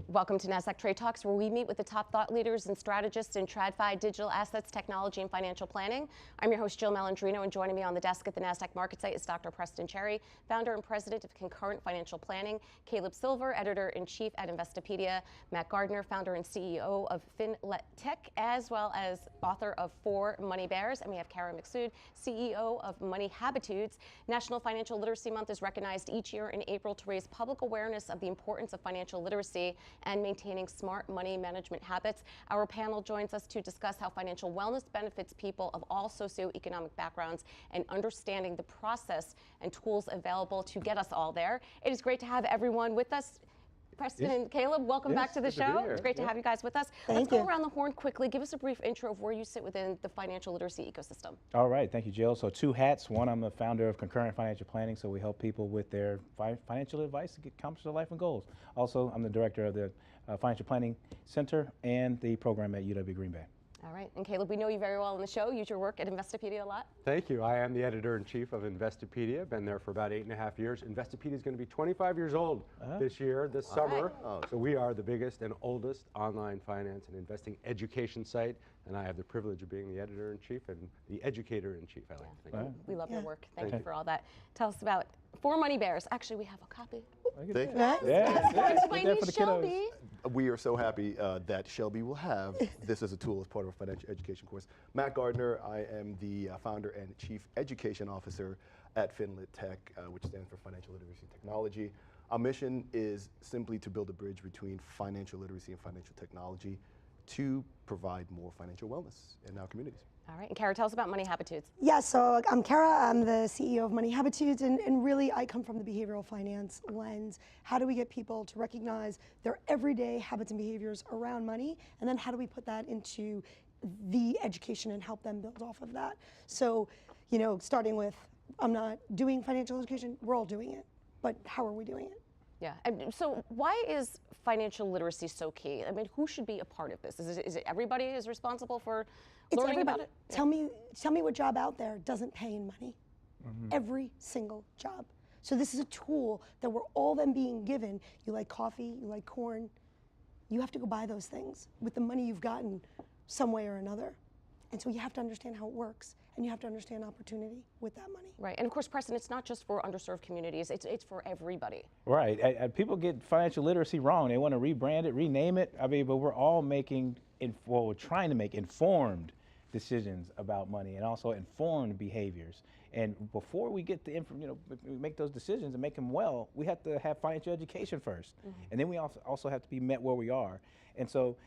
Welcome to Nasdaq TradeTalks, where we meet with the top thought leaders and strategists in TradFi, digital assets, technology, and financial planning. I'm your host, Jill Malandrino, and joining me on the desk at the Nasdaq market site is Dr. Preston Cherry, founder and president of Concurrent Financial Planning, Caleb Silver, editor-in-chief at Investopedia, Matt Gardner, founder and CEO of FinLitTech, as well as author of 4 Money Bears, and we have Cara Macksoud, CEO of Money Habitudes. National Financial Literacy Month is recognized each year in April to raise public awareness of the importance of financial literacy and maintaining smart money management habits. Our panel joins us to discuss how financial wellness benefits people of all socioeconomic backgrounds and understanding the process and tools available to get us all there. It is great to have everyone with us. Preston and Caleb, welcome back to the show. It's great to have you guys with us. Let's go around the horn quickly. Give us a brief intro of where you sit within the financial literacy ecosystem. All right, thank you, Jill. So 2 hats. One, I'm the founder of Concurrent Financial Planning, so we help people with their financial advice to accomplish their life and goals. Also, I'm the director of the Financial Planning Center and the program at UW Green Bay. All right, and Caleb, we know you very well on the show. Use your work at Investopedia a lot. Thank you. I am the editor-in-chief of Investopedia. Been there for about 8.5 years. Investopedia is going to be 25 years old this year, this summer. So we are the biggest and oldest online finance and investing education site, and I have the privilege of being the editor-in-chief and the educator-in-chief, I like to think. We love your work. Thank you for all that. Tell us about 4 Money Bears. Actually, we have a copy. Shelby. We are so happy that Shelby will have this as a tool as part of a financial education course. Matt Gardner, I am the founder and chief education officer at FinLitTech, which stands for Financial Literacy and Technology. Our mission is simply to build a bridge between financial literacy and financial technology to provide more financial wellness in our communities. All right, and Cara, tell us about Money Habitudes. Yeah, so I'm Cara, I'm the CEO of Money Habitudes, and really I come from the behavioral finance lens. How do we get people to recognize their everyday habits and behaviors around money, and then how do we put that into the education and help them build off of that? So, you know, starting with, I'm not doing financial education, we're all doing it, but how are we doing it? Yeah, and so why is financial literacy so key? I mean, who should be a part of this? Is it everybody is responsible for learning about it? Tell me what job out there doesn't pay in money. Every single job. So this is a tool that we're all then being given. You like coffee, you like corn. You have to go buy those things with the money you've gotten some way or another. And so you have to understand how it works, and you have to understand opportunity with that money. Right, and of course, Preston, it's not just for underserved communities, it's for everybody. Right, people get financial literacy wrong. They want to rebrand it, rename it. I mean, but we're all making, we're trying to make informed decisions about money and also informed behaviors. And before we get the make those decisions and make them well, we have to have financial education first. And then we also have to be met where we are. And so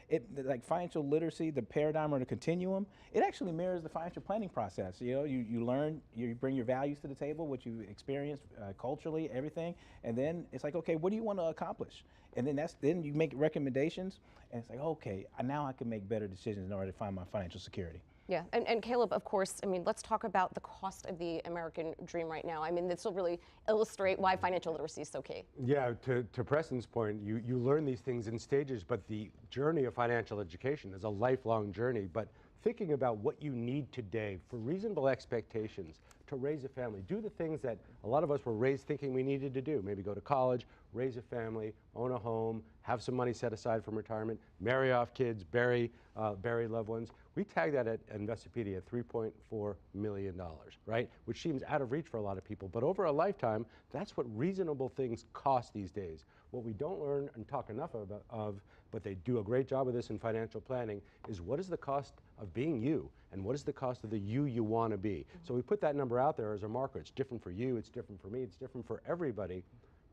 like financial literacy, the paradigm or the continuum, it actually mirrors the financial planning process. You know, you learn, you bring your values to the table, what you experience culturally, everything. And then it's like, okay, what do you want to accomplish? And then you make recommendations, and it's like, okay, now I can make better decisions in order to find my financial security. Yeah, and Caleb, of course, I mean, let's talk about the cost of the American dream right now. I mean, this will really illustrate why financial literacy is so key. Yeah, to Preston's point, you learn these things in stages, but the journey of financial education is a lifelong journey. But thinking about what you need today for reasonable expectations to raise a family, do the things that a lot of us were raised thinking we needed to do. Maybe go to college, raise a family, own a home, have some money set aside from retirement, marry off kids, bury loved ones. We tag that at Investopedia at $3.4 million, right? Which seems out of reach for a lot of people, but over a lifetime, that's what reasonable things cost these days. What we don't learn and talk enough of, but they do a great job of this in financial planning, is what is the cost of being you, and what is the cost of the you want to be? So we put that number out there as a marker. It's different for you, it's different for me, it's different for everybody.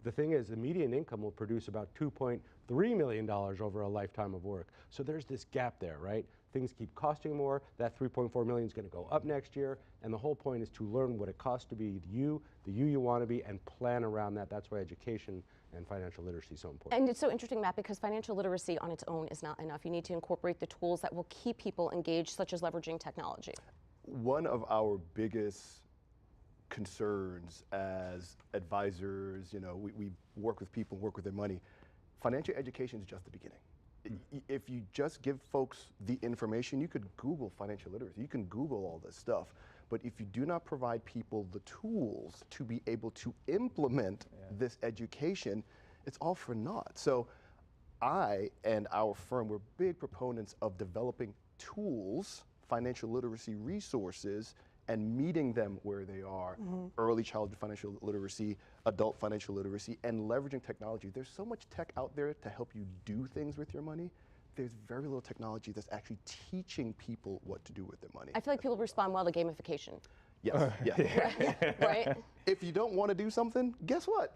The thing is, the median income will produce about $2.3 million over a lifetime of work. So there's this gap there, right? Things keep costing more. That $3.4 million is going to go up next year. And the whole point is to learn what it costs to be you, the you want to be, and plan around that. That's why education and financial literacy is so important. And it's so interesting, Matt, because financial literacy on its own is not enough. You need to incorporate the tools that will keep people engaged, such as leveraging technology. One of our biggest concerns as advisors, you know, we work with people, work with their money. Financial education is just the beginning. If you just give folks the information, you could Google financial literacy, you can Google all this stuff, but if you do not provide people the tools to be able to implement this education, it's all for naught. So I and our firm, we're big proponents of developing tools, financial literacy resources, and meeting them where they are. Early childhood financial literacy, adult financial literacy, and leveraging technology. There's so much tech out there to help you do things with your money. There's very little technology that's actually teaching people what to do with their money. I feel like people respond well to gamification. Yes, yes. Right? If you don't want to do something, guess what?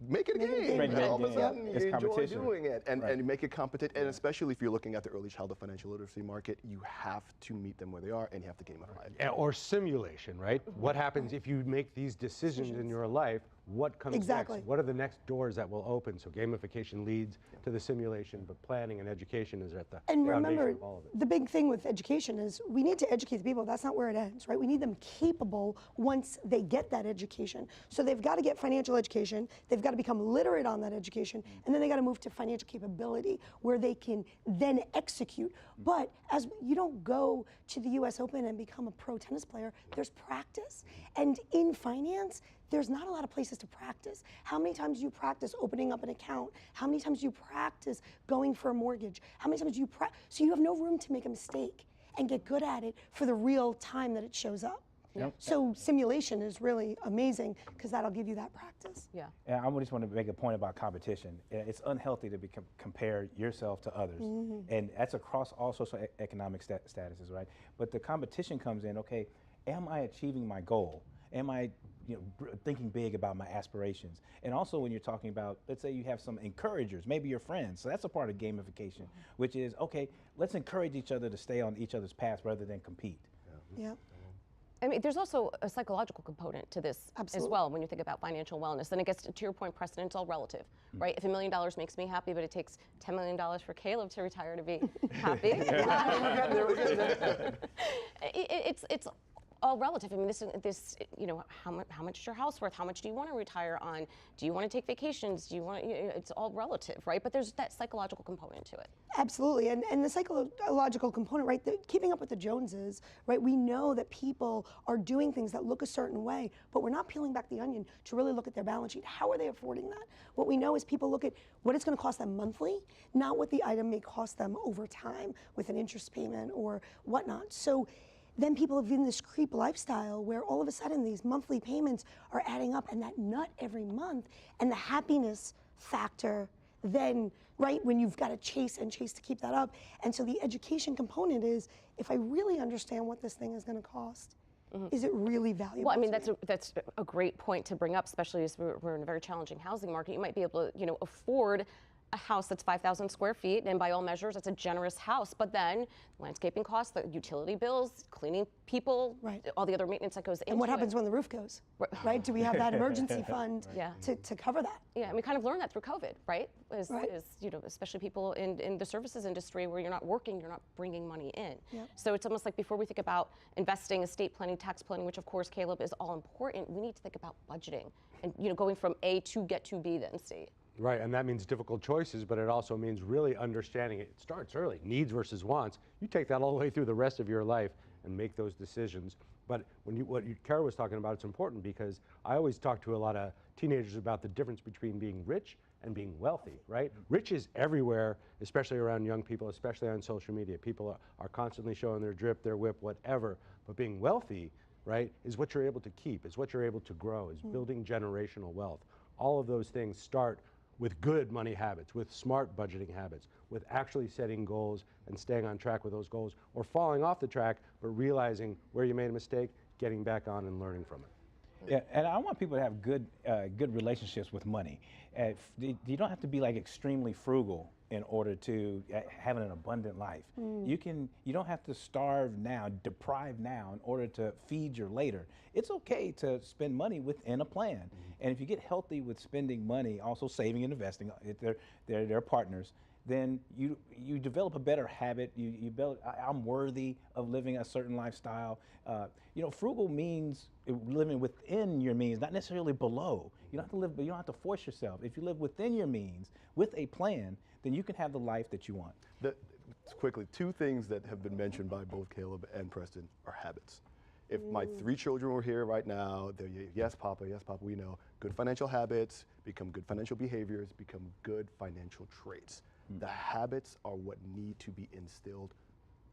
Make it a game. Make it a All of a game. sudden, It's you enjoy competition. doing it, and, Right. and make it competitive. And especially if you're looking at the early childhood financial literacy market, you have to meet them where they are, and you have to gamify it. Or simulation, right? What happens if you make these decisions in your life? What comes Exactly. next? What are the next doors that will open? So gamification leads to the simulation, but planning and education is at the And foundation remember, of all of it. the big thing with education is we need to educate the people. That's not where it ends, right? We need them capable once they get that education. So they've got to get financial education, they've got to become literate on that education, and then they got to move to financial capability where they can then execute. But as you don't go to the US Open and become a pro tennis player, there's practice. And in finance, there's not a lot of places to practice. How many times do you practice opening up an account? How many times do you practice going for a mortgage? How many times do you practice? So you have no room to make a mistake and get good at it for the real time that it shows up. Yep. So simulation is really amazing because that'll give you that practice. Yeah. And I just want to make a point about competition. It's unhealthy to compare yourself to others. And that's across all socioeconomic statuses, right? But the competition comes in, okay, am I achieving my goal? Am I thinking big about my aspirations? And also when you're talking about, let's say you have some encouragers, maybe your friends. So that's a part of gamification, which is, okay, let's encourage each other to stay on each other's path rather than compete. Yeah. I mean, there's also a psychological component to this as Absolutely. well when you think about financial wellness. And I guess to your point, Preston, it's all relative, right? If $1 million makes me happy, but it takes $10 million for Caleb to retire to be happy, it's all relative. I mean, this, how much is your house worth? How much do you want to retire on? Do you want to take vacations? Do you want? It's all relative, right? But there's that psychological component to it. Absolutely, and the psychological component, right? Keeping up with the Joneses, right? We know that people are doing things that look a certain way, but we're not peeling back the onion to really look at their balance sheet. How are they affording that? What we know is people look at what it's going to cost them monthly, not what the item may cost them over time with an interest payment or whatnot. So then people have in this creep lifestyle where all of a sudden these monthly payments are adding up, and that nut every month, and the happiness factor then, right, when you've got to chase and chase to keep that up. And so the education component is, if I really understand what this thing is going to cost, is it really valuable? Well, I mean, to me? that's a great point to bring up, especially as we're in a very challenging housing market. You might be able to, afford a house that's 5,000 square feet, and by all measures, it's a generous house. But then landscaping costs, the utility bills, cleaning people, Right. all the other maintenance that goes into it. And what happens when the roof goes, right? Do we have that emergency fund Yeah. to cover that? Yeah, and we kind of learned that through COVID, right? Right. Especially people in the services industry where you're not working, you're not bringing money in. Yep. So it's almost like before we think about investing, estate planning, tax planning, which of course, Caleb, is all important, we need to think about budgeting and going from A to get to B then C. Right, and that means difficult choices, but it also means really understanding it. It starts early, needs versus wants. You take that all the way through the rest of your life and make those decisions. But what Cara was talking about, it's important because I always talk to a lot of teenagers about the difference between being rich and being wealthy, right? Rich is everywhere, especially around young people, especially on social media. People are constantly showing their drip, their whip, whatever. But being wealthy, right, is what you're able to keep, is what you're able to grow, is building generational wealth. All of those things start with good money habits, with smart budgeting habits, with actually setting goals and staying on track with those goals, or falling off the track, but realizing where you made a mistake, getting back on and learning from it. Yeah, and I want people to have good relationships with money. You don't have to be like extremely frugal in order to have an abundant life. You don't have to starve now, deprive now in order to feed your later. It's okay to spend money within a plan. And if you get healthy with spending money, also saving and investing, if they're partners, then you develop a better habit. You build, I'm worthy of living a certain lifestyle. Frugal means living within your means, not necessarily below. You don't have to live, but you don't have to force yourself. If you live within your means with a plan, then you can have the life that you want. Quickly, two things that have been mentioned by both Caleb and Preston are habits. If my 3 children were here right now, they're yes, Papa, we know. Good financial habits, become good financial behaviors, become good financial traits. The habits are what need to be instilled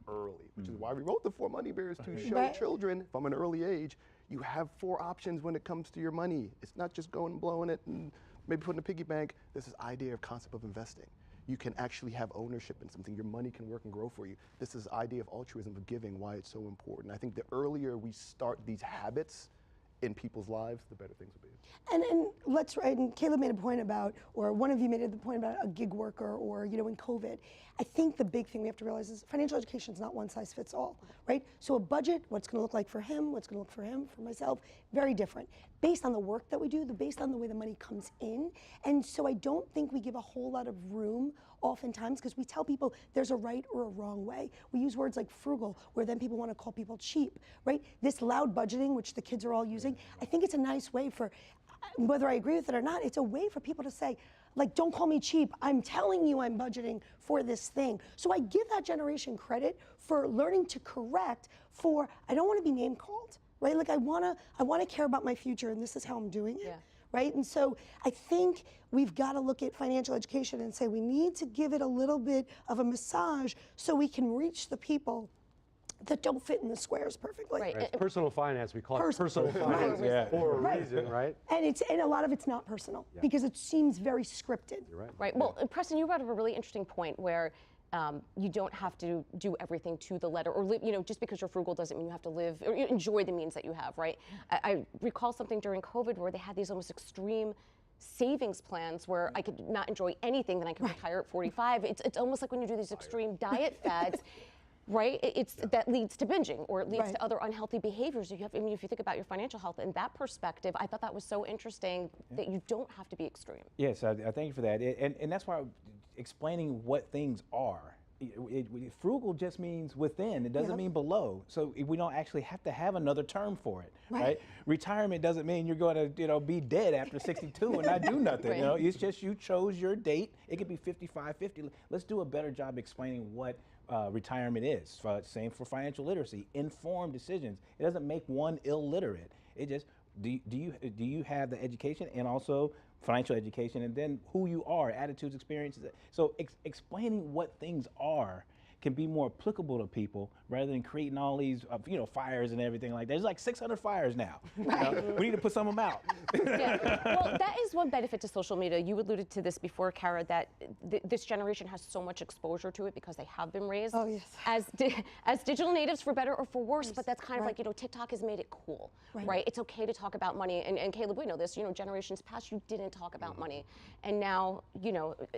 early, which is why we wrote the 4 Money Bears to show children from an early age, you have 4 options when it comes to your money. It's not just going and blowing it and maybe putting a piggy bank. There's this idea of concept of investing. You can actually have ownership in something. Your money can work and grow for you. This is the idea of altruism, of giving, why it's so important. I think the earlier we start these habits in people's lives, the better things will be. And let's right. And Caleb made a point about, or one of you made the point about a gig worker, or in COVID. I think the big thing we have to realize is financial education is not one size fits all, right? So a budget, what's going to look like for him, what's going to look for him, for myself, very different, based on the work that we do, based on the way the money comes in. And so I don't think we give a whole lot of room oftentimes, because we tell people there's a right or a wrong way. We use words like frugal, where then people want to call people cheap, right? This loud budgeting, which the kids are all using, I think it's a nice way for, whether I agree with it or not, it's a way for people to say, like, don't call me cheap. I'm telling you I'm budgeting for this thing. So I give that generation credit for learning to correct for, I don't want to be name called, right? Like I want to care about my future, and this is how I'm doing it. Right? And so I think we've got to look at financial education and say we need to give it a little bit of a massage so we can reach the people that don't fit in the squares perfectly. Right. It's personal finance. We call it personal finance for a reason, right? And a lot of it's not personal because it seems very scripted. You're right. Right. Well, Preston, you brought up a really interesting point where you don't have to do everything to the letter, or just because you're frugal doesn't mean you have to live or enjoy the means that you have, right? I recall something during COVID where they had these almost extreme savings plans where I could not enjoy anything, then I could retire at 45. It's almost like when you do these extreme diet fads. Right, that leads to binging, or it leads to other unhealthy behaviors. If you think about your financial health in that perspective, I thought that was so interesting that you don't have to be extreme. Yes, I thank you for that, and that's why explaining what things are. Frugal just means within. It doesn't mean below. So we don't actually have to have another term for it, right? Retirement doesn't mean you're going to be dead after 62 and not do nothing. It's just you chose your date. It could be 55, 50. Let's do a better job explaining what retirement is. Same for financial literacy. Informed decisions. It doesn't make one illiterate. It just do you have the education and also financial education, and then who you are, attitudes, experiences. So explaining what things are can be more applicable to people rather than creating all these fires and everything like that. There's like 600 fires now. We need to put some of them out. Well, that is one benefit to social media. You alluded to this before, Cara, that this generation has so much exposure to it because they have been raised as digital natives, for better or for worse. But that's kind of like TikTok has made it cool, right? It's okay to talk about money, and Caleb, we know this. Generations past, you didn't talk about money, and now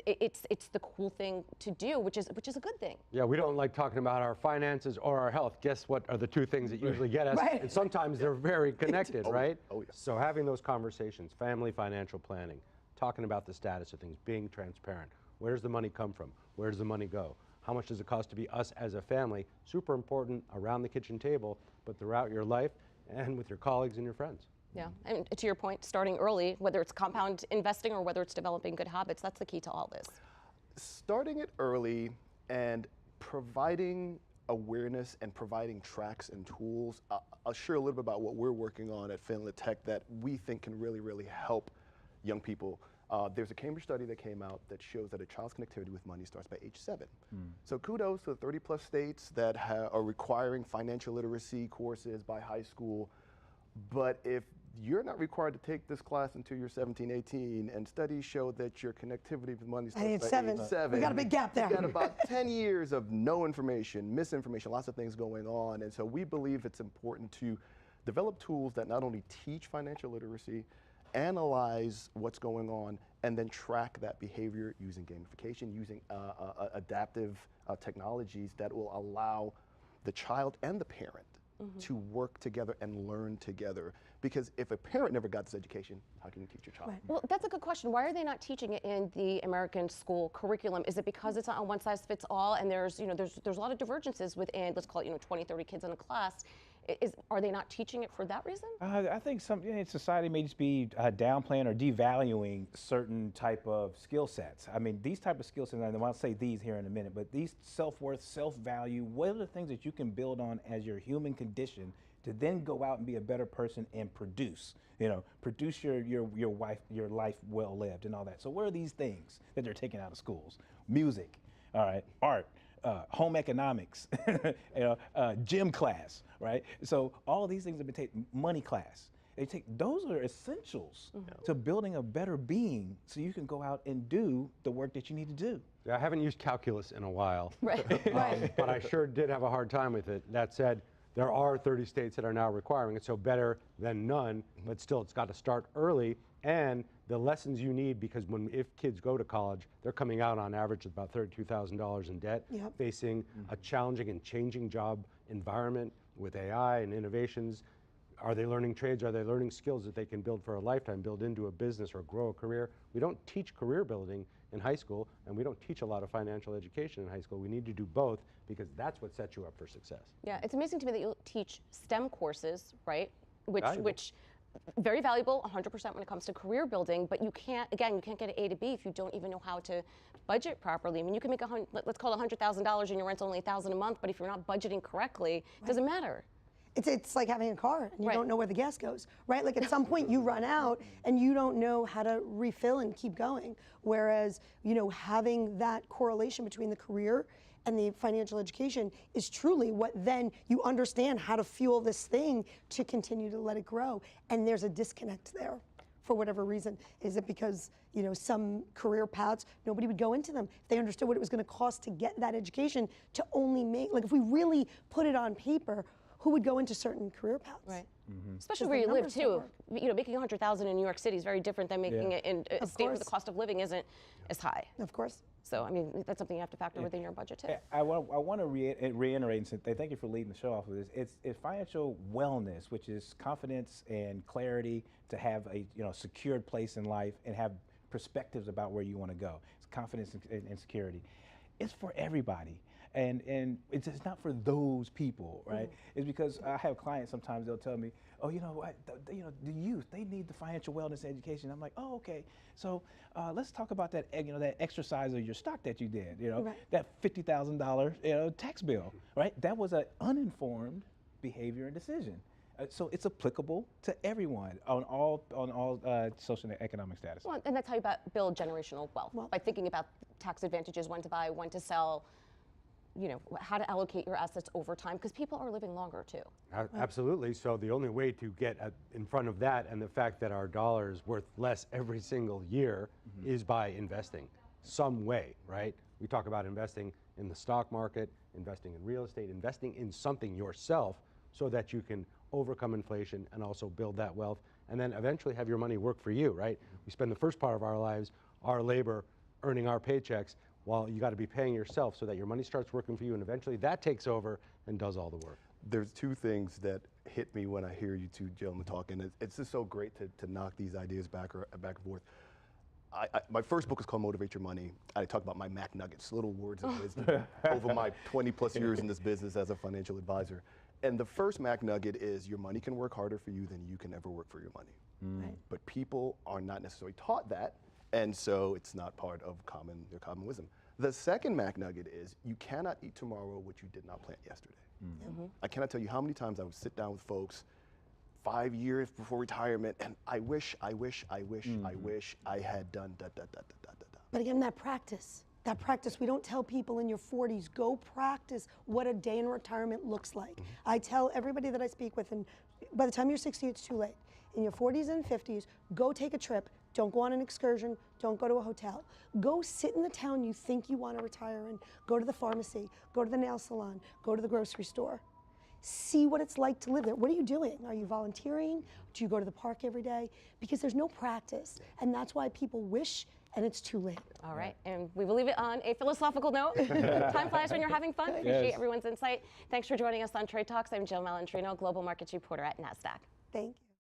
it's the cool thing to do, which is a good thing. Yeah, we don't like talking about our finances or our health. Guess what are the two things that usually get us? And sometimes they're very connected, right? So having those conversations, family financial planning, talking about the status of things, being transparent. Where does the money come from? Where does the money go? How much does it cost to be us as a family? Super important around the kitchen table, but throughout your life and with your colleagues and your friends. Yeah, and to your point, starting early, whether it's compound investing or whether it's developing good habits, that's the key to all this. Starting it early and providing awareness and providing tracks and tools. I'll share a little bit about what we're working on at FinLitTech that we think can really, really help young people. There's a Cambridge study that came out that shows that a child's connectivity with money starts by age 7. So kudos to the 30 plus states that are requiring financial literacy courses by high school. But if you're not required to take this class until you're 17, 18, and studies show that your connectivity with money starts by age 7. We got a big gap there. You got about 10 years of no information, misinformation, lots of things going on. And so we believe it's important to develop tools that not only teach financial literacy, analyze what's going on, and then track that behavior using gamification, using adaptive technologies that will allow the child and the parent to work together and learn together. Because if a parent never got this education, how can you teach your child? Well, that's a good question. Why are they not teaching it in the American school curriculum? Is it because it's not a one size fits all, and there's a lot of divergences within, let's call it 20, 30 kids in a class? Are they not teaching it for that reason? I think society may just be downplaying or devaluing certain type of skill sets. I mean, these type of skill sets, and I'll say these here in a minute, but these self-worth, self-value, what are the things that you can build on as your human condition to then go out and be a better person and produce, produce your life well lived and all that. So what are these things that they're taking out of schools? Music, all right, art, home economics, gym class, right? So all of these things have been taken, money class. Those are essentials to building a better being so you can go out and do the work that you need to do. Yeah, I haven't used calculus in a while, Right. but I sure did have a hard time with it. That said, there are 30 states that are now requiring it, so better than none, but still it's got to start early. And the lessons you need, because if kids go to college, they're coming out on average with about $32,000 in debt, facing a challenging and changing job environment with AI and innovations. Are they learning trades? Are they learning skills that they can build for a lifetime, build into a business or grow a career? We don't teach career building in high school, and we don't teach a lot of financial education in high school. We need to do both because that's what sets you up for success. Yeah, it's amazing to me that you teach STEM courses, right? Valuable. Which very valuable, 100% when it comes to career building, but you can't get an A to B if you don't even know how to budget properly. I mean, you can make let's call it $100,000 and your rent's only $1,000 a month, but if you're not budgeting correctly, it doesn't matter. It's like having a car and you Right. don't know where the gas goes, right? Like at some point you run out and you don't know how to refill and keep going. Whereas, having that correlation between the career and the financial education is truly what then you understand how to fuel this thing to continue to let it grow. And there's a disconnect there for whatever reason. Is it because, some career paths, nobody would go into them if they understood what it was going to cost to get that education to only make, like if we really put it on paper, who would go into certain career paths? Right. Mm-hmm. Especially Because where the you live numbers don't too. work. Making $100,000 in New York City is very different than making it in a Of state where the course. cost of living isn't as high. Of course. So, I mean, that's something you have to factor within your budget too. I want to reiterate and say thank you for leading the show off with this. It's financial wellness, which is confidence and clarity to have a secured place in life and have perspectives about where you want to go. It's confidence and security. It's for everybody. And it's not for those people, right? It's because I have clients sometimes they'll tell me, oh, the youth, they need the financial wellness education. I'm like, oh, okay. So let's talk about that, that exercise of your stock that you did, Right. that $50,000 tax bill, right? That was an uninformed behavior and decision. So it's applicable to everyone on all social and economic status. Well, and that's how you build generational wealth, by thinking about tax advantages, when to buy, when to sell, how to allocate your assets over time, because people are living longer too. Absolutely. So the only way to get in front of that and the fact that our dollar is worth less every single year is by investing some way, right? We talk about investing in the stock market, investing in real estate, investing in something yourself so that you can overcome inflation and also build that wealth and then eventually have your money work for you, right? We spend the first part of our lives, our labor, earning our paychecks, while you got to be paying yourself so that your money starts working for you and eventually that takes over and does all the work. There's two things that hit me when I hear you two gentlemen talk, and it's just so great to knock these ideas back and forth. My first book is called Motivate Your Money. I talk about my Mac Nuggets, little words of wisdom over my 20 plus years in this business as a financial advisor. And the first Mac Nugget is your money can work harder for you than you can ever work for your money. Right. But people are not necessarily taught that, and so it's not part of their common wisdom. The second Mac Nugget is you cannot eat tomorrow what you did not plant yesterday. I cannot tell you how many times I would sit down with folks 5 years before retirement, and I wish I had done da da da da da da. But again, that practice, we don't tell people in your 40s, go practice what a day in retirement looks like. I tell everybody that I speak with, and by the time you're 60, it's too late. In your 40s and 50s, go take a trip. Don't go on an excursion. Don't go to a hotel. Go sit in the town you think you want to retire in. Go to the pharmacy. Go to the nail salon. Go to the grocery store. See what it's like to live there. What are you doing? Are you volunteering? Do you go to the park every day? Because there's no practice. And that's why people wish, and it's too late. All right, and we will leave it on a philosophical note. Time flies when you're having fun. Appreciate everyone's insight. Thanks for joining us on Trade Talks. I'm Jill Malandrino, Global Markets Reporter at Nasdaq. Thank you.